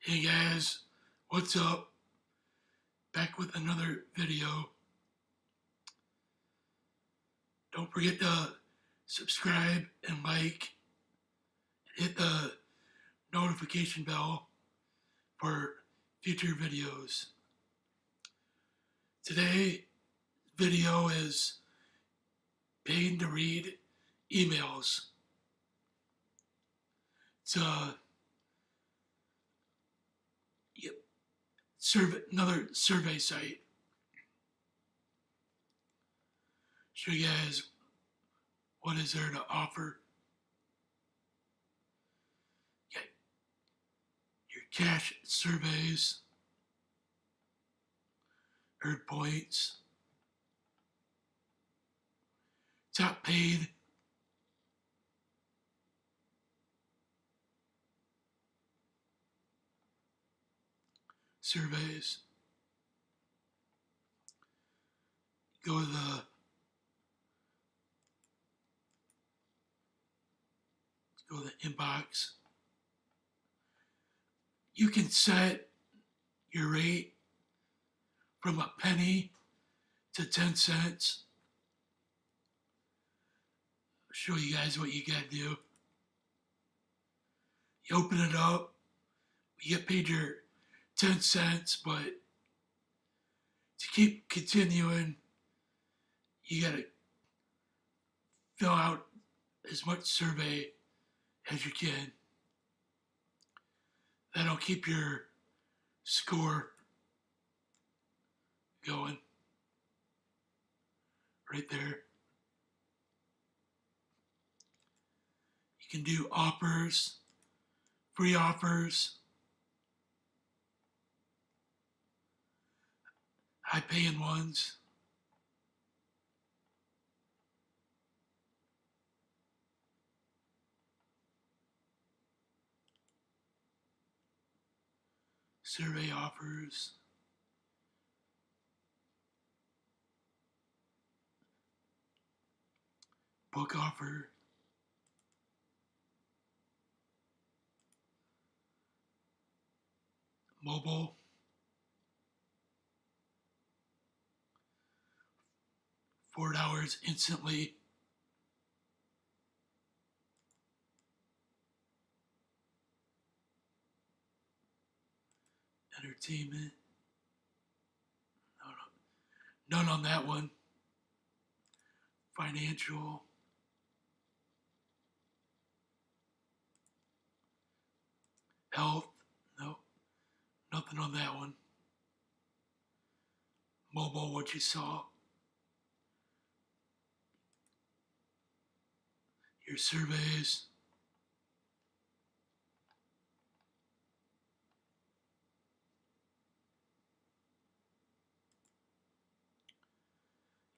Hey guys, what's up? Back with another video. Don't forget to subscribe and like and hit the notification bell for future videos. Today video is paying to read emails. It's a another survey site. Show you guys what is there to offer. Get your cash surveys, earned points, top paid, surveys. Go to the inbox. You can set your rate from a penny to 10 cents. I'll show you guys what you gotta do. You open it up, you get paid your 10 cents, but to keep continuing, you gotta fill out as much survey as you can. That'll keep your score going right there. You can do offers, free offers, high paying ones. Survey offers. Book offer. Mobile. $4 instantly. Entertainment. None on that one. Financial. Health. No. Nothing on that one. Mobile, what you saw. Your surveys.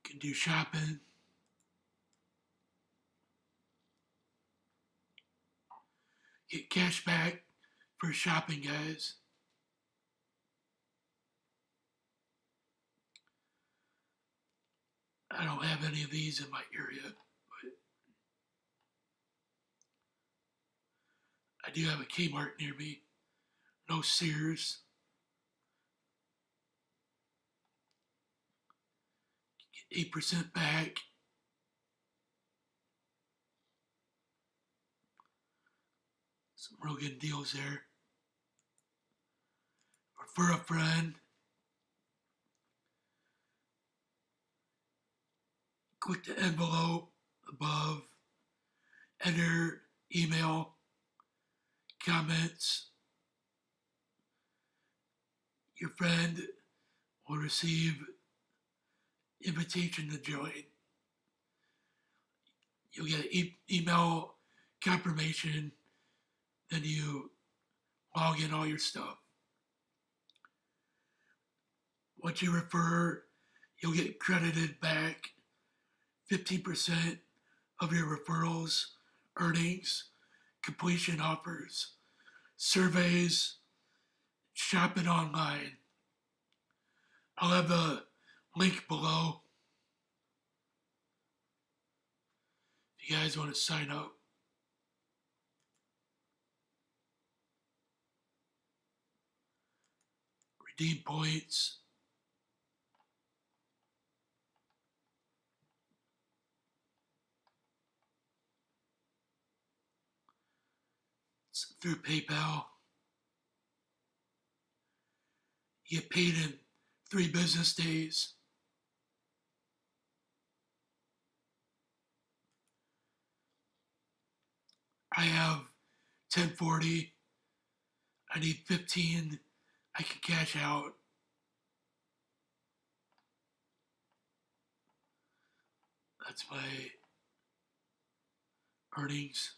You can do shopping. Get cash back for shopping, guys. I don't have any of these in my area, but I do have a Kmart near me. No Sears. Get 8% back. Some real good deals there. Refer a friend. Click the envelope above. Enter email, comments. Your friend will receive invitation to join. You'll get an email confirmation. Then you log in all your stuff. Once you refer, you'll get credited back 15% of your referrals, earnings, completion offers, surveys, shopping online. I'll have a link below if you guys want to sign up. redeem points. It's through PayPal. You get paid in 3 business days. I have 1040. I need 15. I can cash out. That's my earnings.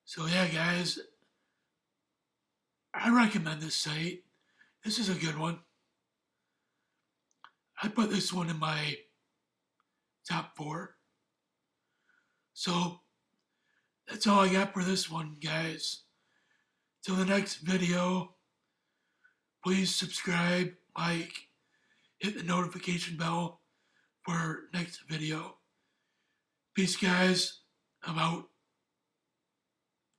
So yeah, guys, I recommend this site. This is a good one. I put this one in my top 4. So that's all I got for this one, guys. Till the next video, please subscribe, like, hit the notification bell for next video. Peace, guys. I'm out.